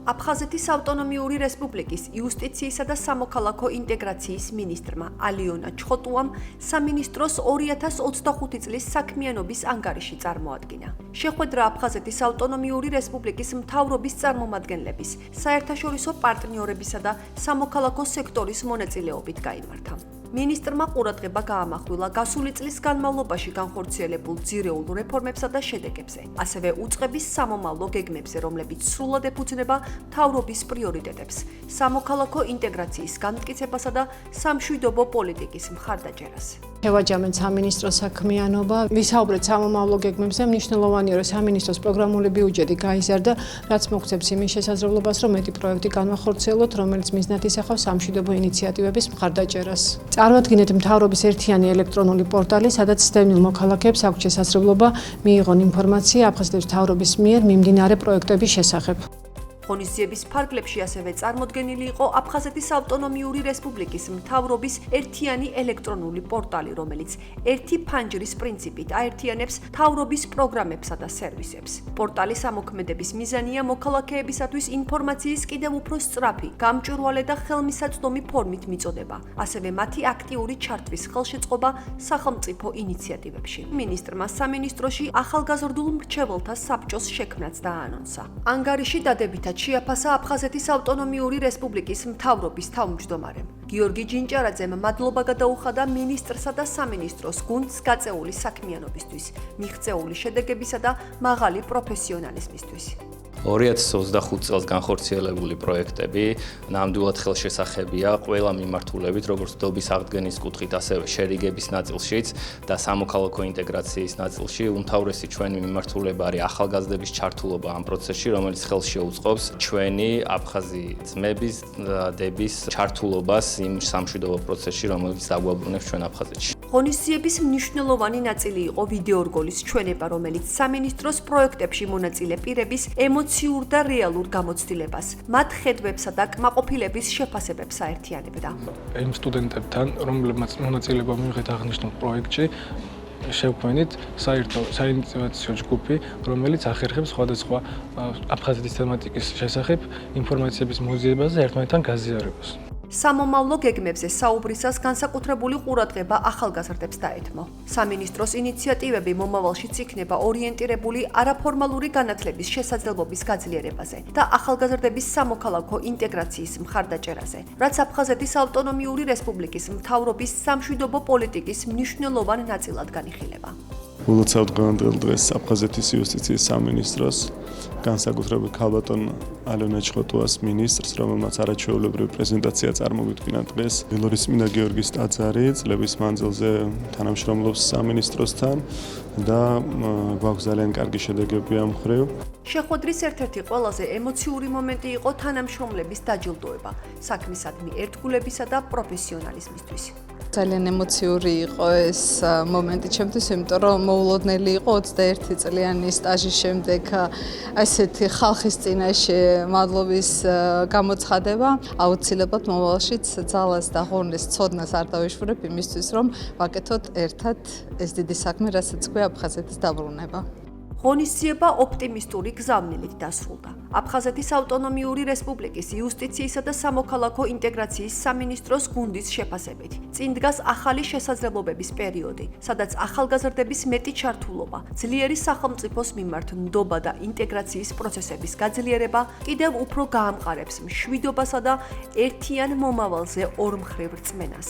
აფხაზეთის ავტონომიური რესპუბლიკის იუსტიციისა და სამოქალაქო ინტეგრაციის მინისტრმა ალიონა ჩხოტუამ სამინისტროს 2025 წლის საქმიანობის ანგარიში წარმოადგინა. შეხვედრა აფხაზეთის ავტონომიური რესპუბლიკის მთავრობის წარმომადგენლების, საერთაშორისო პარტნიორებისა და სამოქალაქო სექტორის მონაწილეობით გაიმართა. მინისტრმა ყურადღება გაამახვილა გასული წლის განმავლობაში განხორციელებულ ძირეულ რეფორმებსა და შედეგებზე, ასევე უწყების სამომავლო გეგმებზე, რომლებიც სრულად ეფუძნება მთავრობის პრიორიტეტებს, სამოქალაქო ინტეგრაციის განმტკიცებასა და სამშვიდობო პოლიტიკის მხარდაჭერას. შევაჯამეთ სამინისტროს საქმიანობა, ვისაუბრეთ სამომავლო გეგმებზე, მნიშვნელოვანია, რომ სამინისტროს პროგრამული ბიუჯეტი გაიზარდა, რაც მოგცემს იმის შესაძლებლობას, რომ მეტი პროექტი განვახორციელოთ, რომელიც მიზნად ისახავს სამშვიდობო ინიციატივების მხარდაჭერას. წარმოადგინეთ მთავრობის ერთიანი ელექტრონული პორტალი, სადაც ცდემილ მოქალაქეებს აქვთ შესაძლებლობა მიიღონ ინფორმაცია აფხაზეთის მთავრობის მიერ მიმდინარე პროექტების შესახებ. ღონისძიების ფარგლებში ასევე წარმოდგენილი იყო აფხაზეთის ავტონომიური რესპუბლიკის მთავრობის ერთიანი ელექტრონული პორტალი, რომელიც ერთი ფანჯრის პრინციპით აერთიანებს მთავრობის პროგრამებსა და სერვისებს. პორტალის ამოქმედების მიზანია მოქალაქეებისათვის ინფორმაციის კიდევ უფრო სწრაფი, გამჭვირვალე და ხელმისაწვდომი ფორმით მიწოდება, ასევე მათი აქტიური ჩართვის ხელშეწყობა სახელმწიფო ინიციატივებში. მინისტრმა სამინისტროში ახალგაზრდულ მრჩეველთა საბჭოს შექმნაც დააანონსა. ანგარიში დადებითად შეაფასა აფხაზეთის ავტონომიური რესპუბლიკის მთავრობის თავმჯდომარემ. გიორგი ჯინჭარაძემ მადლობა გადაუხადა მინისტრსა და სამინისტროს გუნდს გაწეული საქმიანობისთვის, მიღწეული შედეგებისა და მაღალი პროფესიონალიზმისთვის. 2025 წელს განხორციელებული პროექტები ნამდვილად ხელშესახებია ყველა მიმართულებით, როგორც დობის აღდგენის კუთხით, ასევე შერიგების ნაწილშიც და სამოქალაქო ინტეგრაციის ნაწილში. უმთავრესი ჩვენი მიმართულება არის ახალგაზრდების ჩართულობა ამ პროცესში, რომელიც ხელს შეუწყობს ჩვენი აფხაზი ძმების და დების ჩართულობას იმ სამშვიდობო პროცესში, რომელიც დაგვაბრუნებს ჩვენ აფხაზეთში. ღონისძიების მნიშვნელოვანი ნაწილი იყო ვიდეორგოლის ჩვენება, რომელიც სამინისტროს პროექტებში მონაწილე პირების ემოციურ და რეალურ გამოცდილებას, მათ ხედვებსა და კმაყოფილების შეფასებებს აერთიანებდა. იმ სტუდენტებთან, რომლებმაც მონაწილეობა მიიღეთ აღნიშნულ პროექტში, შევქმნით საინიციაციო ჯგუფი, რომელიც ახერხებს სხვადასხვა აფხაზეთის თემატიკის შესახებ ინფორმაციების მოძიებას და ერთმანეთთან გაზიარებას. სამომავლო გეგმებზე საუბრისას განსაკუთრებული ყურადღება ახალგაზრდებს დაეთმო. სამინისტროს ინიციატივები მომავალშიც იქნება ორიენტირებული არაფორმალური განათლების შესაძლებლობის გაძლიერებაზე და ახალგაზრდების სამოქალაქო ინტეგრაციის მხარდაჭერაზე, რაც აფხაზეთის ავტონომიური რესპუბლიკის მთავრობის სამშვიდობო პოლიტიკის მნიშვნელოვან ნაწილად განიხილება. ულოცავთ დღევანდელ დღეს აფხაზეთის იუსტიციის სამინისტროს განსაკუთრებით ქალბატონ ალიონა ჩხოტუას მინისტრს, რომელმაც არაჩვეულებრივი პრეზენტაცია წარმოვიდგინა დღეს. ველორის წმინდა გიორგის ტაძარი წლების მანძილზე თანამშრომლობს სამინისტროსთან და გვაქვს ძალიან კარგი შედეგები ამ მხრივ. შეხვედრის ერთ-ერთი ყველაზე ემოციური მომენტი იყო თანამშრომლების დაჯილდოება, საქმისადმი ერთგულებისა და პროფესიონალიზმისთვის. ძალიან ემოციური იყო ეს მომენტი ჩემთვის, იმიტომ რომ მოულოდნელი იყო 21 წლიანი სტაჟის შემდეგ ასეთი ხალხის წინაშე მადლობის გამოცხადება. აუცილებლად მომავალშიც ძალას და ღონეს ცოდნას არ დავეშორებ იმისთვის, რომ ვაკეთოთ ერთად ეს დიდი საქმე, რასაც ქვია აფხაზეთის დაბრუნება. ღონისძიება ოპტიმისტური გზავნილით დასრულდა. აფხაზეთის ავტონომიური რესპუბლიკის იუსტიციისა და სამოქალაქო ინტეგრაციის სამინისტროს გუნდის შეფასებით. წინ დგას ახალი შესაძლებლობების პერიოდი, სადაც ახალგაზრდების მეტი ჩართულობა, ძლიერი სახელმწიფოს მიმართ ნდობა და ინტეგრაციის პროცესების გაძლიერება კიდევ უფრო გაამყარებს მშვიდობასა და ერთიან მომავალზე ორმხრივ რწმენას.